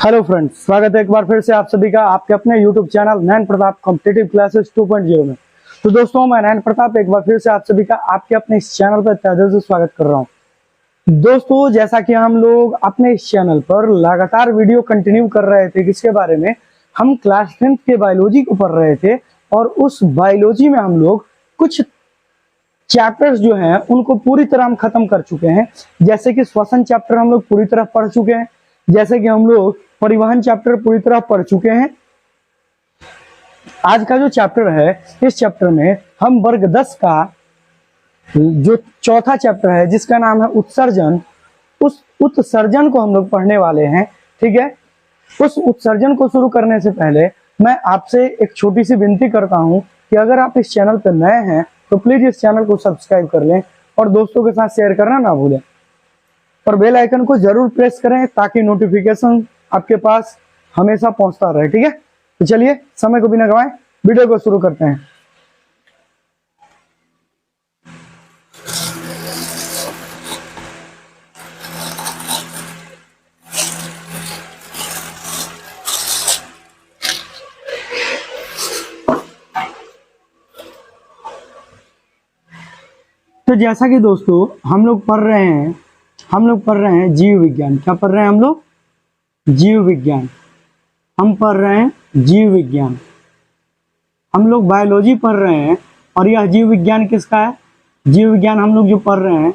Hello friends, स्वागत है एक बार फिर से आप सभी का आपके अपने यूट्यूब चैनल नैन प्रताप कॉम्पिटिटिव क्लासेस 2.0 में। तो दोस्तों, मैं नैन प्रताप एक बार फिर से आप सभी का आपके अपने इस चैनल पर तहे दिल से स्वागत कर रहा हूं। दोस्तों, जैसा कि हम लोग अपने इस चैनल पर लगातार वीडियो कंटिन्यू कर रहे थे, किसके बारे में, हम क्लास 10th के बायोलॉजी को पढ़ रहे थे और उस बायोलॉजी में हम लोग कुछ चैप्टर्स जो हैं उनको पूरी तरह हम खत्म कर चुके हैं। जैसे कि श्वसन चैप्टर हम लोग पूरी तरह पढ़ चुके हैं, जैसे कि हम लोग परिवहन चैप्टर पूरी तरह पढ़ चुके हैं। आज का जो चैप्टर है, इस चैप्टर में हम वर्ग 10 का जो चौथा चैप्टर है जिसका नाम है उत्सर्जन, उस उत्सर्जन को हम लोग पढ़ने वाले हैं। ठीक है, उस उत्सर्जन को शुरू करने से पहले मैं आपसे एक छोटी सी विनती करता हूं कि अगर आप इस चैनल पर नए हैं तो प्लीज इस चैनल को सब्सक्राइब कर लें और दोस्तों के साथ शेयर करना ना भूलें और बेल आइकन को जरूर प्रेस करें ताकि नोटिफिकेशन आपके पास हमेशा पहुंचता रहे। ठीक है, तो चलिए समय को बिना गवाएं वीडियो को शुरू करते हैं। तो जैसा कि दोस्तों हम लोग पढ़ रहे हैं जीव विज्ञान। क्या पढ़ रहे हैं हम लोग? जीव विज्ञान। हम पढ़ रहे हैं जीव विज्ञान, हम लोग बायोलॉजी पढ़ रहे हैं। और यह जीव विज्ञान किसका है? जीव विज्ञान हम लोग जो पढ़ रहे हैं,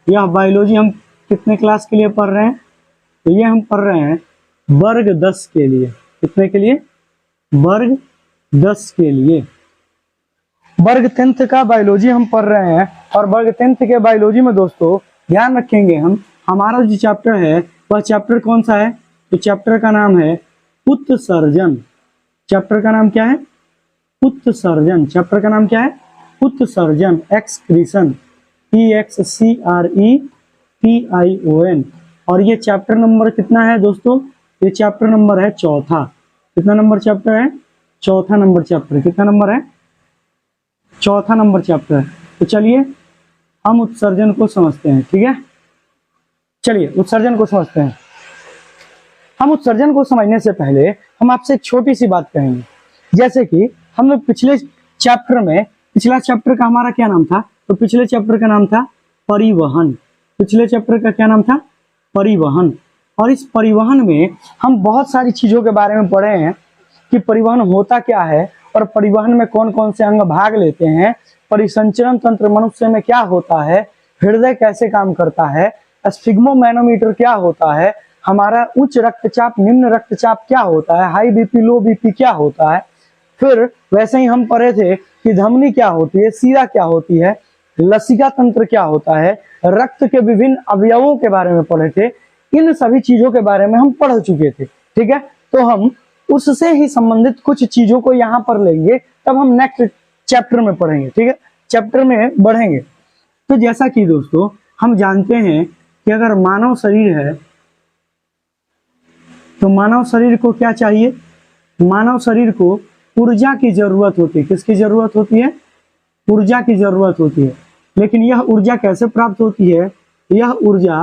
यह बायोलॉजी हम कितने क्लास के लिए पढ़ रहे हैं? तो ये हम पढ़ रहे हैं वर्ग 10 के लिए। कितने के लिए? वर्ग 10 के लिए। वर्ग 10th का बायोलॉजी हम पढ़ रहे हैं और वर्ग 10th के बायोलॉजी में दोस्तों ध्यान रखेंगे हम, हमारा जो चैप्टर है वह चैप्टर कौन सा है? तो चैप्टर का नाम है उत्सर्जन। चैप्टर का नाम क्या है? उत्सर्जन। चैप्टर का नाम क्या है? उत्सर्जन। Excretion, EXCRETION। और ये चैप्टर नंबर कितना है दोस्तों? ये चैप्टर नंबर है चौथा। कितना नंबर चैप्टर है? चौथा नंबर चैप्टर। कितना नंबर है? चौथा नंबर चैप्टर। तो चलिए हम उत्सर्जन को समझते हैं। ठीक है, चलिए उत्सर्जन को समझते हैं। हम उत्सर्जन को समझने से पहले हम आपसे एक छोटी सी बात कहेंगे। जैसे कि हम लोग पिछले चैप्टर में, पिछला चैप्टर का हमारा क्या नाम था? तो पिछले चैप्टर का नाम था परिवहन। पिछले चैप्टर का क्या नाम था? परिवहन। और इस परिवहन में हम बहुत सारी चीजों के बारे में पढ़े हैं कि परिवहन होता क्या है और परिवहन में कौन कौन से अंग भाग लेते हैं, परिसंचरण तंत्र मनुष्य में क्या होता है, हृदय कैसे काम करता है, स्फिग्मोमैनोमीटर क्या होता है, हमारा उच्च रक्तचाप निम्न रक्तचाप क्या होता है, हाई बीपी लो बीपी क्या होता है। फिर वैसे ही हम पढ़े थे कि धमनी क्या होती है, शिरा क्या होती है, लसिका तंत्र क्या होता है, रक्त के विभिन्न अवयवों के बारे में पढ़े थे। इन सभी चीजों के बारे में हम पढ़ चुके थे। ठीक है, तो हम उससे ही संबंधित कुछ चीजों को यहाँ पर लेंगे, तब हम नेक्स्ट चैप्टर में पढ़ेंगे। ठीक है, चैप्टर में बढ़ेंगे। तो जैसा कि दोस्तों हम जानते हैं कि अगर मानव शरीर है तो मानव शरीर को क्या चाहिए? मानव शरीर को ऊर्जा की जरूरत होती है। किसकी जरूरत होती है? ऊर्जा की जरूरत होती है। लेकिन यह ऊर्जा कैसे प्राप्त होती है? यह ऊर्जा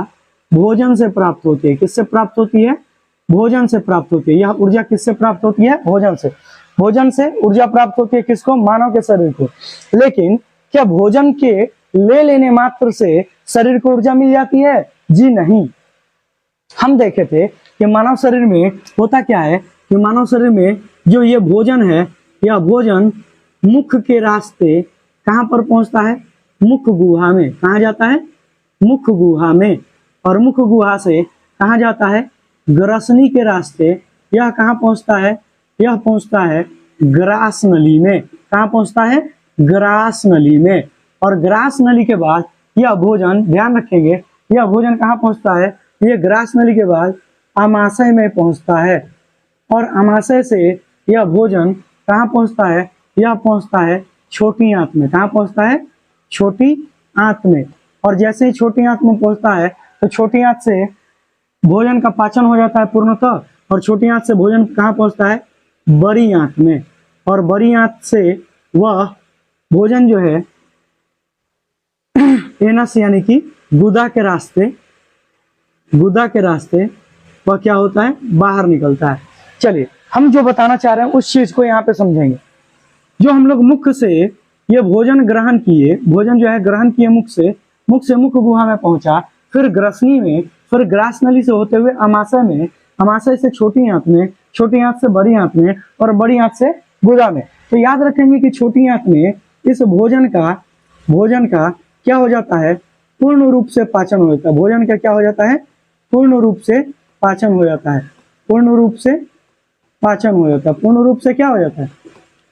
भोजन से प्राप्त होती है। किससे प्राप्त होती है? भोजन से प्राप्त होती है। यह ऊर्जा किससे प्राप्त होती है? भोजन से। भोजन से ऊर्जा प्राप्त होती है किसको? मानव के शरीर को। लेकिन क्या भोजन के ले लेने मात्र से शरीर को ऊर्जा मिल जाती है? जी नहीं। हम देखे थे कि मानव शरीर में होता क्या है कि मानव शरीर में जो ये भोजन है, यह भोजन मुख के रास्ते कहां पर पहुंचता है? मुख गुहा में। कहां जाता है? मुख गुहा में। और मुख गुहा से कहां जाता है? ग्रसनी के रास्ते। यह कहां पहुंचता है? यह पहुंचता है ग्रास नली में। कहां पहुंचता है? ग्रास नली में। और ग्रास नली के बाद यह भोजन, ध्यान रखेंगे, यह भोजन कहां पहुंचता है? यह ग्रास नली के बाद आमाशय में पहुंचता है। और आमाशय से यह भोजन कहां पहुंचता है? यह पहुंचता है छोटी आंत में। कहां पहुंचता है? छोटी आंत में। और जैसे ही छोटी आंत में पहुंचता है तो छोटी आंत से भोजन का पाचन हो जाता है पूर्णतः। और छोटी आंत से भोजन कहां पहुंचता है? बड़ी आंत में। और बड़ी आंत से वह भोजन जो है एनस यानी कि गुदा के रास्ते वह क्या होता है, बाहर निकलता है। चलिए हम जो बताना चाह रहे हैं उस चीज को यहाँ पे समझेंगे। जो हम लोग मुख से ये भोजन ग्रहण किए, भोजन जो है ग्रहण किए मुख से मुख गुहा में पहुंचा, फिर ग्रसनी में, फिर ग्रासनली से होते हुए अमाशय में, अमाशय से छोटी आंत में, छोटी आंत से बड़ी आंत में, और बड़ी आंत से गुदा में। तो याद रखेंगे कि छोटी आंत में इस भोजन का क्या हो जाता है, पूर्ण रूप से पाचन हो जाता है। भोजन का क्या हो जाता है, पूर्ण रूप से पाचन हो जाता है। पूर्ण रूप से पाचन हो जाता है। पूर्ण रूप से क्या हो जाता है,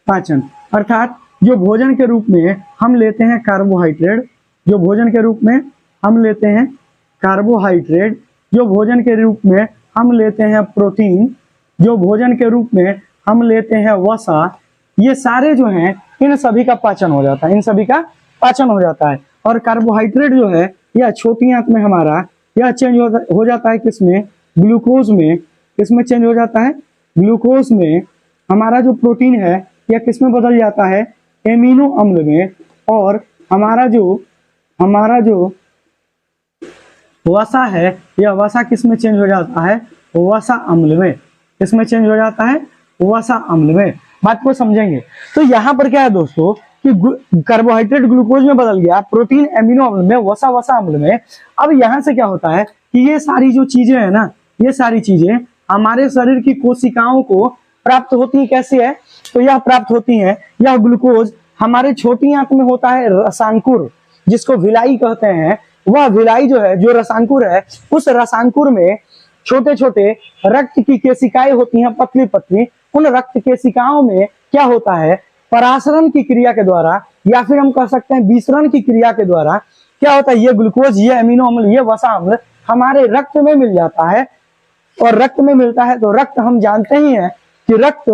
पाचन। अर्थात जो भोजन के रूप में हम लेते हैं कार्बोहाइड्रेट, जो भोजन के रूप में हम लेते हैं कार्बोहाइड्रेट, जो भोजन के रूप में हम लेते हैं प्रोटीन, जो भोजन के रूप में हम लेते हैं वसा, ये सारे जो हैं इन सभी का पाचन हो जाता है, इन सभी का पाचन हो जाता है। और कार्बोहाइड्रेट जो है यह छोटी आंत में हमारा यह चेंज हो जाता है किसमें, ग्लूकोज में। किसमें चेंज हो जाता है, ग्लूकोज में। हमारा जो प्रोटीन है यह किसमें बदल जाता है, एमिनो अम्ल में। और हमारा जो वसा है यह वसा किसमें चेंज हो जाता है, वसा अम्ल में। किसमें चेंज हो जाता है, वसा अम्ल में। बात को समझेंगे। तो यहाँ पर क्या है दोस्तों कि कार्बोहाइड्रेट ग्लूकोज में बदल गया, प्रोटीन एमिनो अम्ल में, वसा अम्ल में। अब यहाँ से क्या होता है कि ये सारी जो चीजें है ना, ये सारी चीजें हमारे शरीर की कोशिकाओं को प्राप्त होती है। कैसे है, तो यह प्राप्त होती है, यह ग्लूकोज हमारे छोटी आंत में होता है रसांकुर, जिसको भिलाई कहते हैं। वह भिलाई जो है, जो रसांकुर है, उस रसांकुर में छोटे छोटे रक्त की केशिकाएं होती हैं, पतली पतली। उन रक्त केशिकाओं में क्या होता है, परासरण की क्रिया के द्वारा, या फिर हम कह सकते हैं विसरण की क्रिया के द्वारा क्या होता है, ये ग्लूकोज, ये अमीनो अम्ल, ये वसा अम्ल हमारे रक्त में मिल जाता है। और रक्त में मिलता है तो रक्त हम जानते ही हैं कि रक्त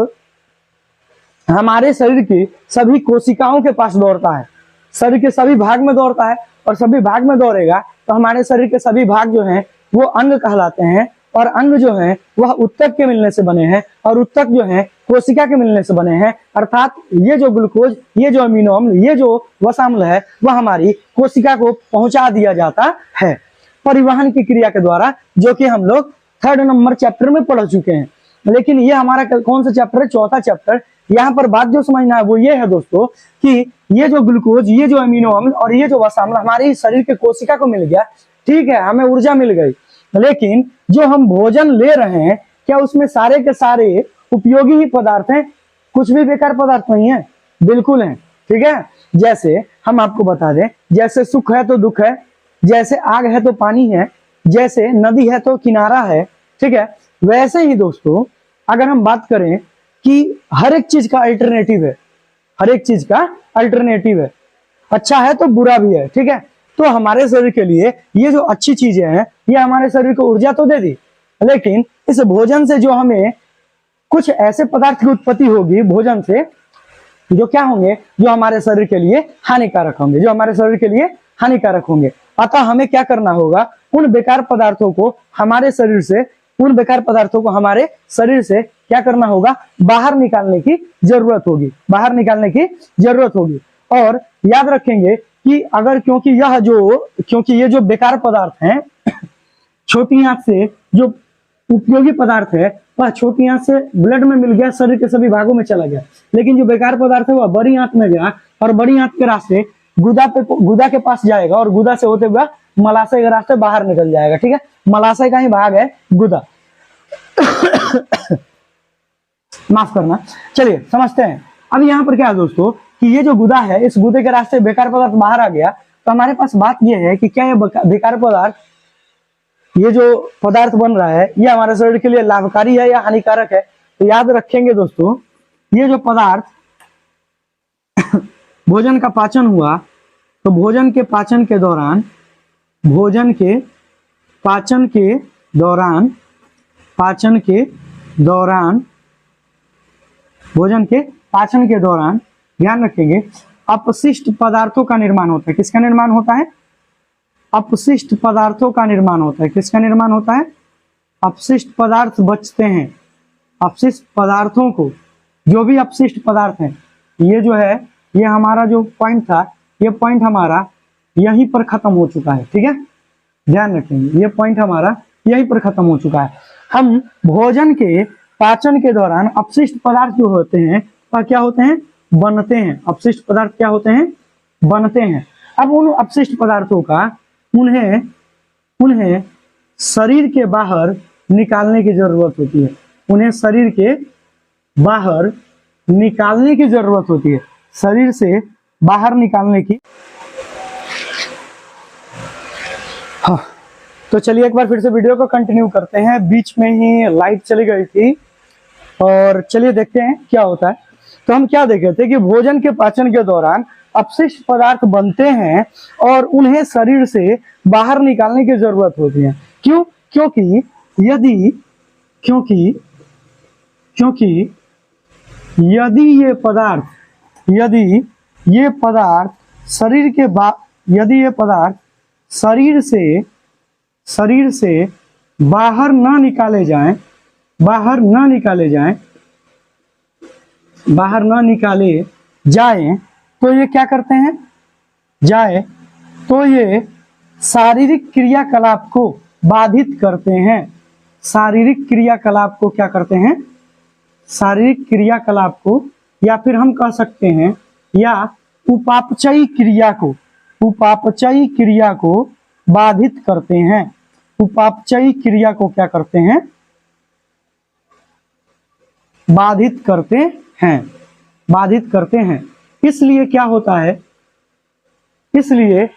हमारे शरीर की सभी कोशिकाओं के पास दौड़ता है, शरीर के सभी भाग में दौड़ता है। और सभी भाग में दौड़ेगा तो हमारे शरीर के सभी भाग जो हैं वो अंग कहलाते हैं। और अंग जो है वह उत्तक के मिलने से बने हैं, और उत्तक जो है कोशिका के मिलने से बने हैं। अर्थात ये जो ग्लूकोज, ये जो अमीनो अम्ल, ये जो वसाम्ल है, वह हमारी कोशिका को पहुंचा दिया जाता है परिवहन की क्रिया के द्वारा, जो कि हम लोग 3rd नंबर चैप्टर में पढ़ चुके हैं। लेकिन ये हमारा कौन सा चैप्टर है, 4था चैप्टर। यहाँ पर बात जो समझना है वो ये है दोस्तों कि ये जो ग्लूकोज, ये जो अमीनो अम्ल और ये जो वसाम्ल हमारे शरीर के कोशिका को मिल गया, ठीक है, हमें ऊर्जा मिल गई। लेकिन जो हम भोजन ले रहे हैं, क्या उसमें सारे के सारे उपयोगी ही पदार्थ हैं, कुछ भी बेकार पदार्थ नहीं है? बिल्कुल है, ठीक है। जैसे हम आपको बता दें, जैसे सुख है तो दुख है, जैसे आग है तो पानी है, जैसे नदी है तो किनारा है, ठीक है। वैसे ही दोस्तों अगर हम बात करें कि हर एक चीज का अल्टरनेटिव है, हर एक चीज का अल्टरनेटिव है, अच्छा है तो बुरा भी है, ठीक है। तो हमारे शरीर के लिए ये जो अच्छी चीजें हैं, ये हमारे शरीर को ऊर्जा तो दे दी, लेकिन इस भोजन से जो हमें कुछ ऐसे पदार्थ की उत्पत्ति होगी भोजन से, जो क्या होंगे, जो हमारे शरीर के लिए हानिकारक होंगे, जो हमारे शरीर के लिए हानिकारक होंगे। अतः हमें क्या करना होगा, उन बेकार पदार्थों को हमारे शरीर से, उन बेकार पदार्थों को हमारे शरीर से क्या करना होगा, बाहर निकालने की जरूरत होगी, बाहर निकालने की जरूरत होगी। और याद रखेंगे कि अगर क्योंकि ये जो बेकार पदार्थ हैं, छोटी आंत से जो उपयोगी पदार्थ है वह छोटी आंत से ब्लड में मिल गया, शरीर के सभी भागों में चला गया। लेकिन जो बेकार पदार्थ है वह बड़ी आंत में गया, और बड़ी आंत के रास्ते गुदा के पास जाएगा, और गुदा से होते हुए मलाशय के रास्ते बाहर निकल जाएगा, ठीक है। मलाशय का ही भाग है गुदा। माफ करना। चलिए समझते हैं। अब यहाँ पर क्या है दोस्तों कि ये जो गुदा है, इस गुदे के रास्ते बेकार पदार्थ बाहर आ गया, तो हमारे पास बात ये है कि क्या ये बेकार पदार्थ, ये जो पदार्थ बन रहा है, ये हमारे शरीर के लिए लाभकारी है या हानिकारक है? तो याद रखेंगे दोस्तों, ये जो पदार्थ भोजन का पाचन हुआ, तो भोजन के पाचन के दौरान ध्यान रखेंगे अपशिष्ट पदार्थों का निर्माण होता है। किसका निर्माण होता है? अपशिष्ट पदार्थों का निर्माण होता है। किसका निर्माण होता है? अपशिष्ट पदार्थ बचते हैं, अपशिष्ट पदार्थों को, जो भी अपशिष्ट पदार्थ हैं, ये जो है, ये हमारा जो पॉइंट था, ये पॉइंट हमारा यहीं पर खत्म हो चुका है, ठीक है। ध्यान रखेंगे, ये पॉइंट हमारा यहीं पर खत्म हो चुका है। हम भोजन के पाचन के दौरान अपशिष्ट पदार्थ जो होते हैं वह क्या होते हैं, बनते हैं। अपशिष्ट पदार्थ क्या होते हैं, बनते हैं। अब उन अपशिष्ट पदार्थों का उन्हें शरीर के बाहर निकालने की जरूरत होती है। उन्हें शरीर के बाहर निकालने की जरूरत होती है, शरीर से बाहर निकालने की। हाँ, तो चलिए एक बार फिर से वीडियो को कंटिन्यू करते हैं। बीच में ही लाइट चली गई थी और चलिए देखते हैं क्या होता है। तो हम क्या देखे थे कि भोजन के पाचन के दौरान अपशिष्ट पदार्थ बनते हैं और उन्हें शरीर से बाहर निकालने की जरूरत होती है। क्यों? क्योंकि यदि ये पदार्थ शरीर से बाहर न निकाले जाएं तो ये क्या करते हैं, तो ये शारीरिक क्रियाकलाप को बाधित करते हैं। शारीरिक क्रियाकलाप को क्या करते हैं, शारीरिक क्रियाकलाप को, या फिर हम कह सकते हैं या उपापचयी क्रिया को बाधित करते हैं। उपापचयी क्रिया को क्या करते हैं, बाधित करते हैं। इसलिए क्या होता है, इसलिए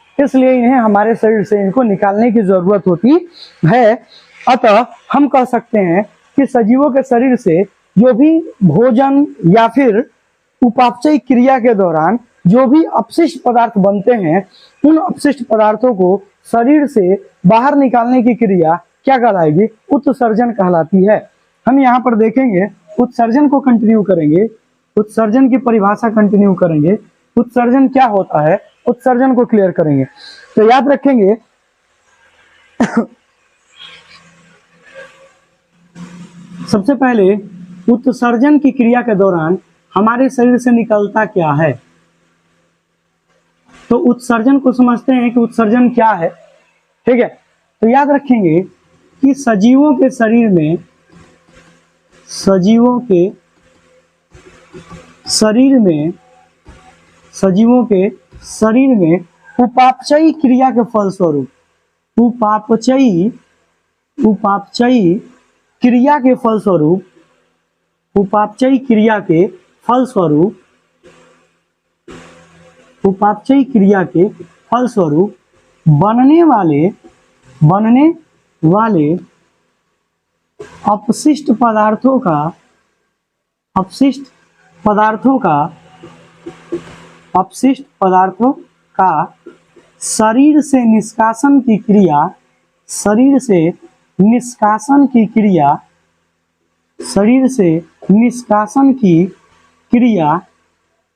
इन्हें हमारे शरीर से इनको निकालने की जरूरत होती है। अतः हम कह सकते हैं कि सजीवों के शरीर से जो भी भोजन या फिर उपापचयी क्रिया के दौरान जो भी अपशिष्ट पदार्थ बनते हैं, उन अपशिष्ट पदार्थों को शरीर से बाहर निकालने की क्रिया क्या कहलाएगी, उत्सर्जन कहलाती है। हम यहाँ पर देखेंगे, उत्सर्जन को कंटिन्यू करेंगे, उत्सर्जन की परिभाषा कंटिन्यू करेंगे। उत्सर्जन क्या होता है, उत्सर्जन को क्लियर करेंगे। तो याद रखेंगे सबसे पहले उत्सर्जन की क्रिया के दौरान हमारे शरीर से निकलता क्या है। तो उत्सर्जन को समझते हैं कि उत्सर्जन क्या है, ठीक है। तो याद रखेंगे कि सजीवों के शरीर में उपापचयी क्रिया के फलस्वरूप बनने वाले अपशिष्ट पदार्थों का शरीर से निष्कासन की क्रिया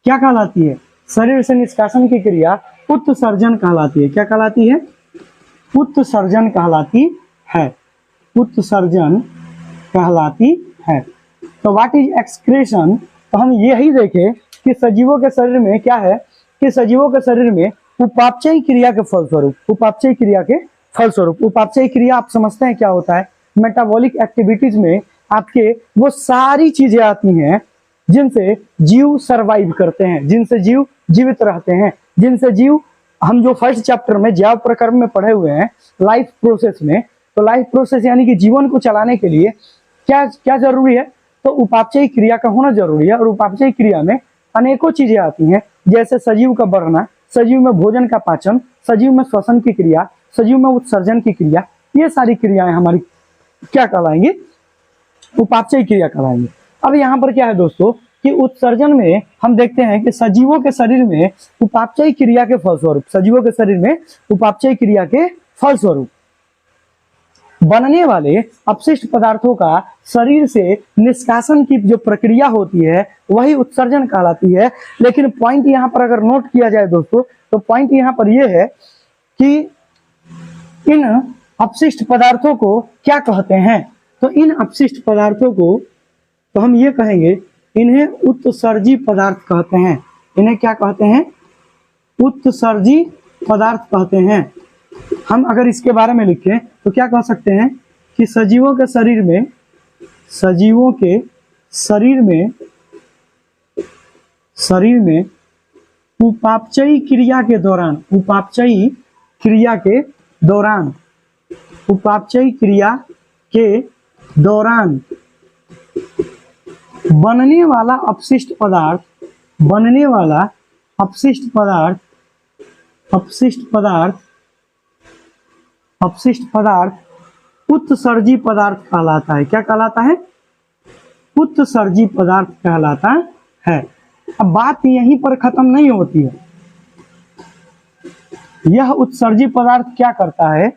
क्या कहलाती है, शरीर से निष्कासन की क्रिया उत्सर्जन कहलाती है। क्या कहलाती है, उत्सर्जन कहलाती है। तो व्हाट इज एक्सक्रीशन, तो हम यही देखें कि सजीवों के शरीर में क्या है, कि सजीवों के शरीर में उपापचयी क्रिया के फलस्वरूप उपापचयी क्रिया आप समझते हैं क्या होता है। मेटाबॉलिक एक्टिविटीज में आपके वो सारी चीजें आती हैं जिनसे जीव सरवाइव करते हैं, जिनसे जीव जीवित रहते हैं, जिनसे जीव, हम जो फर्स्ट चैप्टर में जैव प्रकरण में पढ़े हुए हैं लाइफ प्रोसेस में, तो लाइफ प्रोसेस यानी कि जीवन को चलाने के लिए क्या क्या जरूरी है, तो उपापचयी क्रिया का होना जरूरी है। और उपापचयी क्रिया में अनेकों चीजें आती हैं, जैसे सजीव का बढ़ना, सजीव में भोजन का पाचन, सजीव में श्वसन की क्रिया, सजीव में उत्सर्जन की क्रिया, ये सारी क्रियाएं हमारी क्या कहलाएंगी, उपापचयी क्रिया कहलाएंगे। अब यहाँ पर क्या है दोस्तों कि उत्सर्जन में हम देखते हैं कि सजीवों के शरीर में उपापचयी क्रिया के फलस्वरूप बनने वाले अपशिष्ट पदार्थों का शरीर से निष्कासन की जो प्रक्रिया होती है वही उत्सर्जन कहलाती है। लेकिन पॉइंट यहाँ पर अगर नोट किया जाए दोस्तों, तो पॉइंट यहाँ पर यह है कि इन अपशिष्ट पदार्थों को क्या कहते हैं, तो इन अपशिष्ट पदार्थों को तो हम ये कहेंगे, इन्हें उत्सर्जी पदार्थ कहते हैं। इन्हें क्या कहते हैं, उत्सर्जी पदार्थ कहते हैं। हम अगर इसके बारे में लिखें तो क्या कह सकते हैं, कि सजीवों के शरीर में उपापचयी क्रिया के दौरान बनने वाला अपशिष्ट पदार्थ उत्सर्जी पदार्थ कहलाता है। क्या कहलाता है? उत्सर्जी पदार्थ कहलाता है। अब बात यहीं पर खत्म नहीं होती है। यह उत्सर्जी पदार्थ क्या करता है?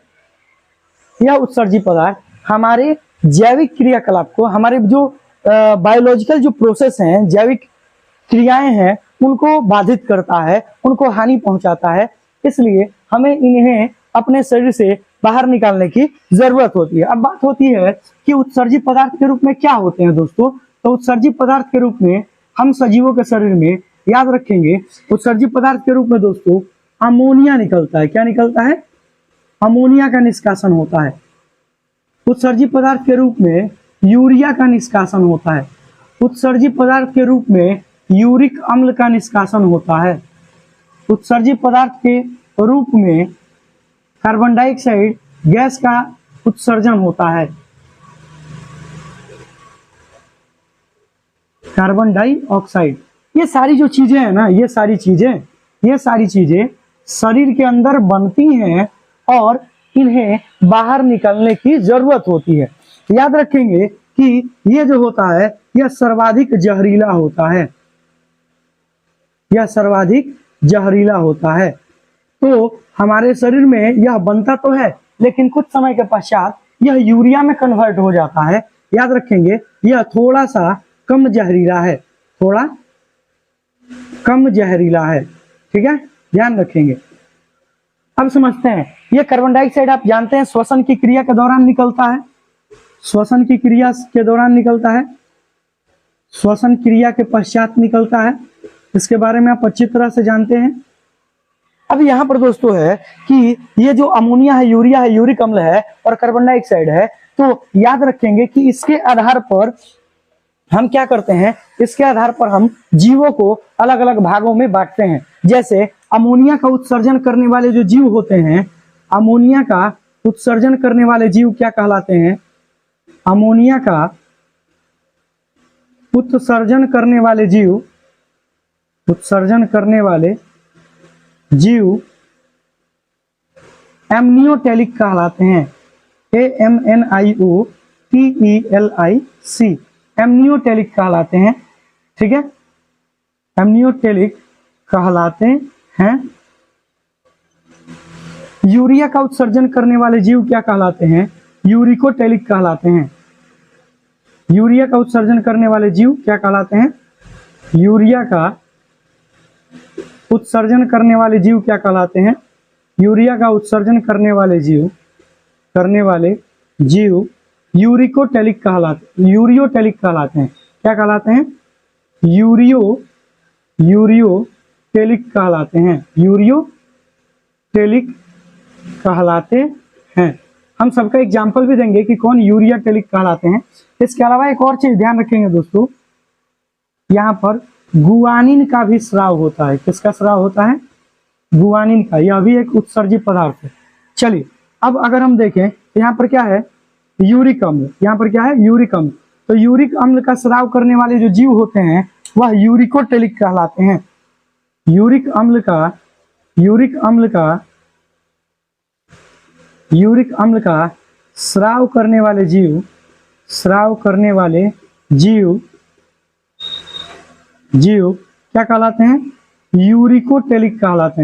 यह उत्सर्जी पदार्थ हमारे जैविक क्रियाकलाप को, हमारे जो बायोलॉजिकल जो प्रोसेस हैं, जैविक क्रियाएं हैं, उनको बाधित करता है, उनको हानि पहुंचाता है। इसलिए हमें इन्हें अपने शरीर से बाहर निकालने की जरूरत होती है। अब बात होती है कि उत्सर्जी पदार्थ के रूप में क्या होते हैं दोस्तों। तो उत्सर्जी पदार्थ के रूप में हम सजीवों के शरीर में, याद रखेंगे, उत्सर्जी पदार्थ के रूप में दोस्तों अमोनिया निकलता है। क्या निकलता है? अमोनिया का निष्कासन होता है। उत्सर्जी पदार्थ के रूप में यूरिया का निष्कासन होता है। उत्सर्जी पदार्थ के रूप में यूरिक अम्ल का निष्कासन होता है। उत्सर्जी पदार्थ के रूप में कार्बन डाइऑक्साइड गैस का उत्सर्जन होता है। कार्बन डाइऑक्साइड, ये सारी जो चीजें हैं ना, ये सारी चीजें शरीर के अंदर बनती हैं और इन्हें बाहर निकलने की जरूरत होती है। याद रखेंगे कि ये जो होता है, यह सर्वाधिक जहरीला होता है। तो हमारे शरीर में यह बनता तो है, लेकिन कुछ समय के पश्चात यह यूरिया में कन्वर्ट हो जाता है। याद रखेंगे, यह थोड़ा सा कम जहरीला है। ठीक है, ध्यान रखेंगे। अब समझते हैं, यह कार्बन डाइऑक्साइड आप जानते हैं श्वसन की क्रिया के दौरान निकलता है। श्वसन क्रिया के पश्चात निकलता है। इसके बारे में आप अच्छी तरह से जानते हैं। अब यहाँ पर दोस्तों है कि ये जो अमोनिया है, यूरिया है, यूरिक अम्ल है और कार्बन डाइऑक्साइड है, तो याद रखेंगे कि इसके आधार पर हम क्या करते हैं, इसके आधार पर हम जीवों को अलग अलग भागों में बांटते हैं। जैसे अमोनिया का उत्सर्जन करने वाले जो जीव होते हैं, अमोनिया का उत्सर्जन करने वाले जीव क्या कहलाते हैं? अमोनिया का उत्सर्जन करने वाले जीव एमनियोटेलिक कहलाते हैं। AMNIOTELIC, एमनियोटेलिक कहलाते हैं। ठीक है, एमनियोटेलिक कहलाते हैं। यूरिया का उत्सर्जन करने वाले जीव क्या कहलाते हैं? यूरिकोटेलिक कहलाते हैं। यूरिया का उत्सर्जन करने वाले जीव क्या कहलाते हैं? यूरिया का उत्सर्जन करने वाले जीव क्या कहलाते हैं? यूरिया का उत्सर्जन करने वाले जीव यूरियोटेलिक कहलाते हैं। क्या कहलाते हैं? यूरियोटेलिक कहलाते हैं। हम सबका एग्जाम्पल भी देंगे कि कौन यूरियोटेलिक कहलाते हैं। इसके अलावा एक और चीज ध्यान रखेंगे दोस्तों, यहाँ पर गुआनिन का भी स्राव होता है। किसका स्राव होता है? गुआनिन का। यह भी एक उत्सर्जी पदार्थ है। चलिए, अब अगर हम देखें तो यहाँ पर क्या है? यूरिक अम्ल। यहाँ पर क्या है? यूरिक अम्ल। तो यूरिक अम्ल का स्राव करने वाले जो जीव होते हैं वह यूरिकोटेलिक कहलाते हैं। यूरिक अम्ल का स्राव करने वाले जीव क्या कहलाते हैं? यूरिकोटेलिक कहलाते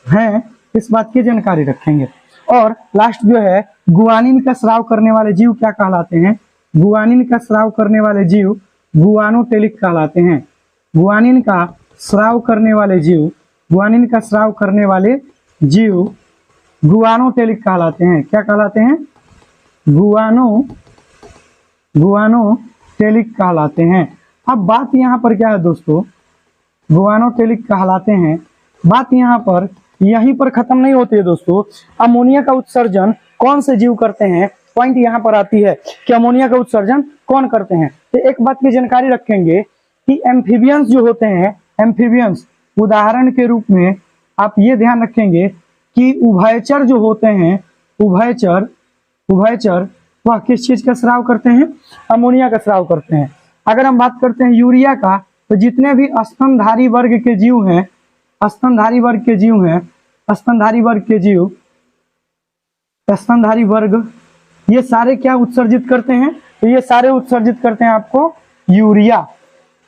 हैं। इस बात की जानकारी रखेंगे। और लास्ट जो है, गुआनिन का स्राव करने वाले जीव क्या कहलाते हैं? गुआनिन का स्राव करने वाले जीव गुआनोटेलिक कहलाते हैं। गुआनिन का स्राव करने वाले जीव गुआनोटेलिक कहलाते हैं। क्या कहलाते हैं? गुआनोटेलिक कहलाते हैं। अब बात यहाँ पर क्या है दोस्तों? गुआनोटेलिक कहलाते हैं। बात यहाँ पर यहीं पर खत्म नहीं होती है दोस्तों। अमोनिया का उत्सर्जन कौन से जीव करते हैं, पॉइंट यहाँ पर आती है कि अमोनिया का उत्सर्जन कौन करते हैं। तो एक बात की जानकारी रखेंगे कि एम्फीबियंस जो होते हैं, एम्फीबियंस उदाहरण के रूप में आप ये ध्यान रखेंगे कि उभयचर जो होते हैं, उभयचर वह किस चीज का स्राव करते हैं, अमोनिया का स्राव करते हैं। अगर हम बात करते हैं यूरिया का, तो जितने भी स्तनधारी वर्ग के जीव हैं, स्तनधारी वर्ग ये सारे क्या उत्सर्जित करते हैं, तो ये सारे उत्सर्जित करते हैं आपको यूरिया।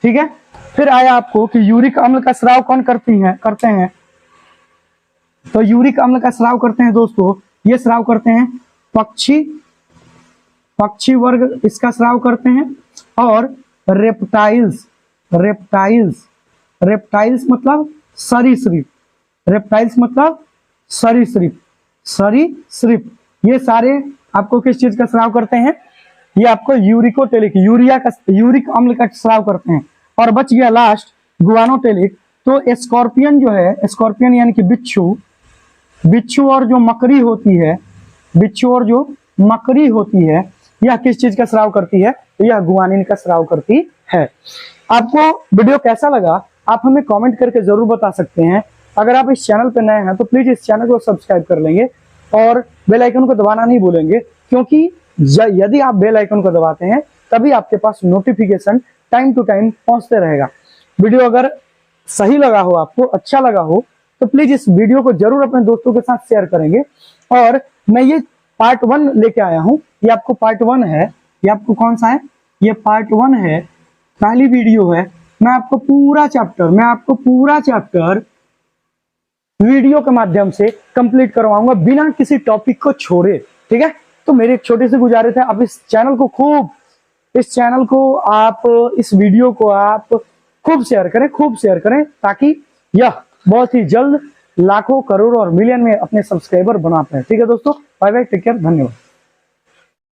ठीक है, फिर आया आपको कि यूरिक अम्ल का स्राव कौन करते हैं। तो यूरिक अम्ल का स्राव करते हैं दोस्तों, ये स्राव करते हैं पक्षी वर्ग इसका स्राव करते हैं, और रेप्टाइल्स मतलब सरीसृप, ये सारे आपको किस चीज का स्राव करते हैं, ये आपको यूरिक अम्ल का स्राव करते हैं। और बच गया लास्ट गुआनोटेलिक। तो स्कॉर्पियन जो है, स्कॉर्पियन यानी कि बिच्छू और जो मकड़ी होती है, यह किस चीज का स्राव करती है, यह गुआनिन का स्राव करती है। आपको वीडियो कैसा लगा आप हमें कमेंट करके जरूर बता सकते हैं। अगर आप इस चैनल पर नए हैं तो प्लीज इस चैनल को सब्सक्राइब कर लेंगे और बेल आइकन को दबाना नहीं भूलेंगे, क्योंकि यदि आप बेल आइकन को दबाते हैं तभी आपके पास नोटिफिकेशन टाइम टू टाइम पहुंचते रहेगा। वीडियो अगर सही लगा हो, आपको अच्छा लगा हो, तो प्लीज इस वीडियो को जरूर अपने दोस्तों के साथ शेयर करेंगे। और मैं ये पार्ट 1 लेके आया हूं, ये आपको पार्ट 1 है, ये आपको कौन सा है, ये पार्ट 1 है, पहली वीडियो है। मैं आपको पूरा चैप्टर वीडियो के माध्यम से कंप्लीट करवाऊंगा बिना किसी टॉपिक को छोड़े। ठीक है, तो मेरी एक छोटी सी गुजारिश है, आप इस वीडियो को आप खूब शेयर करें ताकि यह बहुत ही जल्द लाखों, करोड़ों और मिलियन में अपने सब्सक्राइबर बना पाए। ठीक है दोस्तों, बाय बाय, टेक केयर, धन्यवाद।